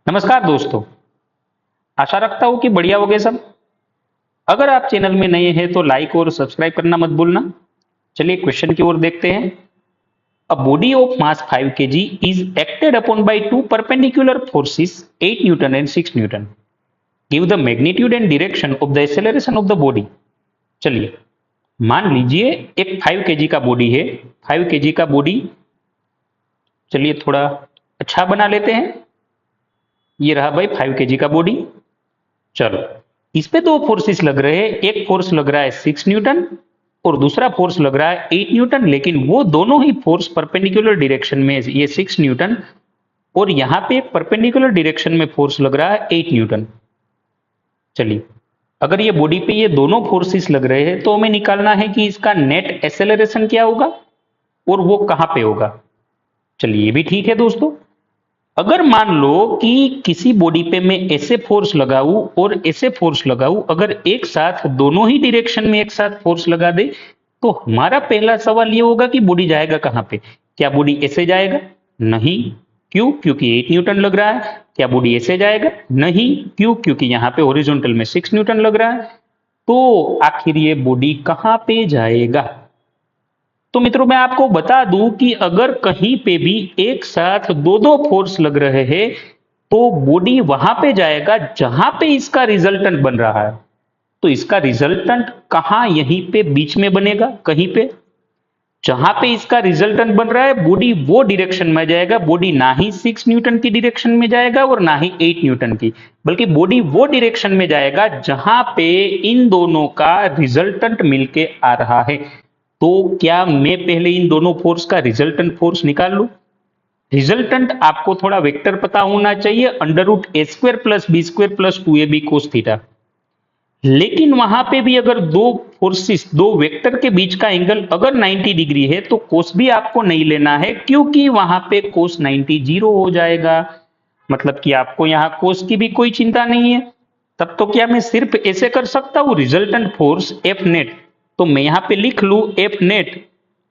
नमस्कार दोस्तों। आशा रखता हूं कि बढ़िया होगे सब। अगर आप चैनल में नए हैं तो लाइक और सब्सक्राइब करना मत भूलना। चलिए क्वेश्चन की ओर देखते हैं। A body of mass 5 kg is acted upon by two perpendicular forces 8 Newton and 6 Newton. Give the magnitude and direction of the acceleration of the body. चलिए मान लीजिए एक 5 kg का बॉडी है। 5 kg का बॉडी, चलिए थोड़ा अच्छा बना लेते हैं। ये रहा भाई 5 kg का बॉडी। चलो इस पे दो फोर्सेस लग रहे हैं। एक फोर्स लग रहा है 6 न्यूटन और दूसरा फोर्स लग रहा है 8 न्यूटन, लेकिन वो दोनों ही फोर्स परपेंडिकुलर डायरेक्शन में, ये 6 न्यूटन और यहाँ पे परपेंडिकुलर डायरेक्शन में फोर्स लग रहा है 8 न्यूटन। चलिए अगर ये बॉडी पे ये दोनों फोर्सेस लग रहे हैं तो हमें निकालना है कि इसका नेट एक्सेलरेशन क्या होगा और वो कहां पे होगा। चलिए ये भी ठीक है दोस्तों। अगर मान लो कि किसी बॉडी पे मैं ऐसे फोर्स लगाऊं और ऐसे फोर्स लगाऊं, अगर एक साथ दोनों ही डायरेक्शन में एक साथ फोर्स लगा दे तो हमारा पहला सवाल ये होगा कि बॉडी जाएगा कहां पे। क्या बॉडी ऐसे जाएगा? नहीं। क्यों? क्योंकि 8 न्यूटन लग रहा है। क्या बॉडी ऐसे जाएगा? नहीं। क्यों? क्योंकि यहां पे हॉरिजॉन्टल में 6 न्यूटन लग रहा है। तो आखिर ये बॉडी कहां पे जाएगा? तो मित्रों मैं आपको बता दूं कि अगर कहीं पे भी एक साथ दो दो फोर्स लग रहे हैं तो बॉडी वहां पे जाएगा जहां पे इसका रिजल्टेंट बन रहा है। तो इसका रिजल्टेंट कहां? यहीं पे बीच में बनेगा कहीं पे। जहां पे इसका रिजल्टेंट बन रहा है बॉडी वो डायरेक्शन में जाएगा। बॉडी ना ही 6 न्यूटन की डायरेक्शन में जाएगा और ना ही 8 न्यूटन की, बल्कि बॉडी वो डायरेक्शन में जाएगा जहां पे इन दोनों का रिजल्टेंट मिलके आ रहा है। तो क्या मैं पहले इन दोनों फोर्स का रिजल्टेंट फोर्स निकाल लूं? रिजल्टेंट आपको थोड़ा वेक्टर पता होना चाहिए, under root A square plus B square plus 2ab cos theta. लेकिन वहां पे भी अगर दो फोर्सेस, दो वेक्टर के बीच का एंगल अगर 90 डिग्री है तो कोस भी आपको नहीं लेना है, क्योंकि वहां पे कोस 90 जीरो हो जाएगा। मतलब कि आपको यहां कोस की भी कोई चिंता नहीं है। तब तो क्या मैं सिर्फ ऐसे कर सकता हूं, रिजल्टेंट फोर्स एफ नेट। तो मैं यहां पे लिख लू एफ नेट,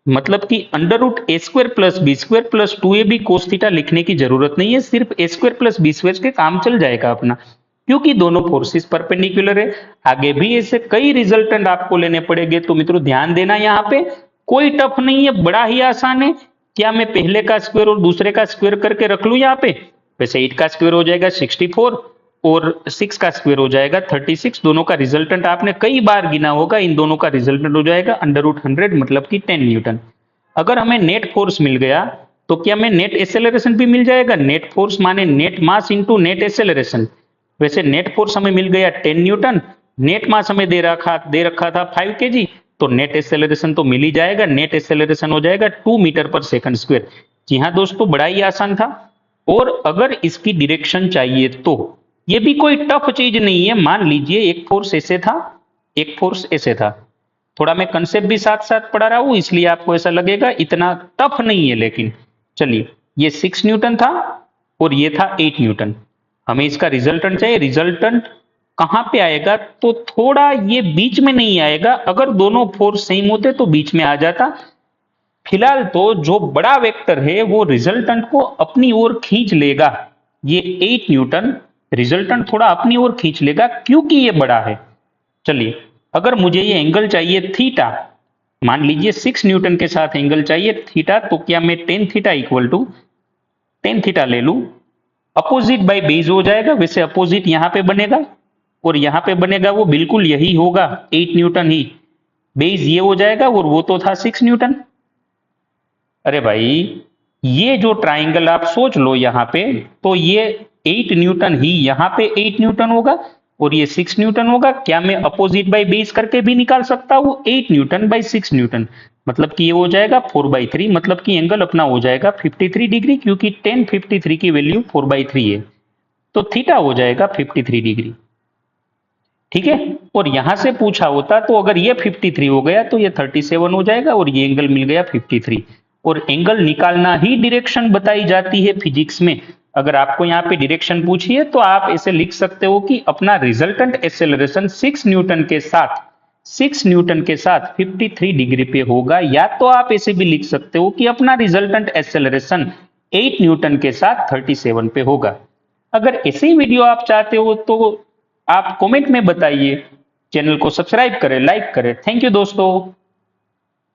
मतलब कि under root A square plus B square plus 2ab cos theta लिखने की जरूरत नहीं है। सिर्फ A square plus B square के काम चल जाएगा अपना, क्योंकि दोनों फोर्सेस परपेंडिकुलर है। आगे भी ऐसे कई रिजल्टेंट आपको लेने पड़ेंगे। तो मित्रों ध्यान देना, यहाँ पे कोई टफ नहीं है, बड़ा ही आसान है। क्या मैं पहले का स्क्वायर और दूसरे का स्क्वायर करके रख लू यहाँ पे? वैसे 8 का स्क्वायर हो जाएगा 64 और 6 का स्क्वायर हो जाएगा 36। दोनों का रिजल्टेंट आपने कई बार गिना होगा। इन दोनों का रिजल्टेंट हो जाएगा अंडर रूट 100, मतलब कि 10 न्यूटन। अगर हमें नेट फोर्स मिल गया तो क्या मैं नेट एक्सेलरेशन भी मिल जाएगा? नेट फोर्स माने net mass into net acceleration. वैसे नेट फोर्स हमें मिल गया 10 न्यूटन, नेट मास हमें दे रखा था 5 kg, तो नेट एक्सेलरेशन तो मिल ही जाएगा। नेट एक्सेलरेशन हो जाएगा 2 मीटर पर सेकंड स्क्वायर। जी हाँ दोस्तों, बड़ा ही आसान था। और अगर इसकी डायरेक्शन चाहिए तो ये भी कोई टफ चीज नहीं है। मान लीजिए एक फोर्स ऐसे था, एक फोर्स ऐसे था। थोड़ा मैं कंसेप्ट भी साथ साथ पढ़ा रहा हूं, इसलिए आपको ऐसा लगेगा इतना टफ नहीं है। लेकिन चलिए, ये 6 न्यूटन था और ये था 8 न्यूटन। हमें इसका रिजल्टेंट चाहिए। रिजल्टेंट कहां पे आएगा? तो थोड़ा ये बीच में नहीं आएगा। अगर दोनों फोर्स सेम होते तो बीच में आ जाता। फिलहाल तो जो बड़ा वेक्टर है वो रिजल्टेंट को अपनी ओर खींच लेगा। ये 8 न्यूटन रिजल्टेंट थोड़ा अपनी ओर खींच लेगा क्योंकि ये बड़ा है। चलिए अगर मुझे ये एंगल चाहिए थीटा, मान लीजिए 6 न्यूटन के साथ एंगल चाहिए थीटा, तो क्या मैं tan theta equal to tan theta ले लू? अपोजिट बाय बेस हो जाएगा। वैसे अपोजिट यहां पे बनेगा और यहां पे बनेगा वो बिल्कुल यही होगा, 8 न्यूटन ही। बेस ये हो जाएगा और वो तो था 6 न्यूटन। अरे भाई ये जो ट्राइंगल आप सोच लो यहां पे, तो ये 8 न्यूटन ही यहां पे 8 न्यूटन होगा और ये 6 न्यूटन होगा। क्या मैं अपोजिट बाय बेस करके भी निकाल सकता हूं? 8 न्यूटन बाय 6 न्यूटन, मतलब कि ये हो जाएगा 4/3, मतलब कि एंगल अपना हो जाएगा 53 डिग्री, क्योंकि tan 53 की वैल्यू 4/3 है। तो थीटा हो जाएगा 53 डिग्री। ठीक है। और यहां से पूछा होता तो अगर ये 53 हो गया तो ये 37 हो जाएगा और ये एंगल मिल गया 53। और एंगल निकालना ही डायरेक्शन बताई जाती है फिजिक्स में। अगर आपको यहाँ पे डायरेक्शन पूछी है तो आप ऐसे लिख सकते हो कि अपना रिजल्टेंट एक्सेलरेशन 6 न्यूटन के साथ 53 डिग्री पे होगा। या तो आप ऐसे भी लिख सकते हो कि अपना रिजल्टेंट एक्सेलरेशन 8 न्यूटन के साथ 37 पे होगा। अगर ऐसे ही वीडियो आप चाहते हो तो आप कमेंट में बताइए। चैनल को सब्सक्राइब करें, लाइक करें। थैंक यू दोस्तों।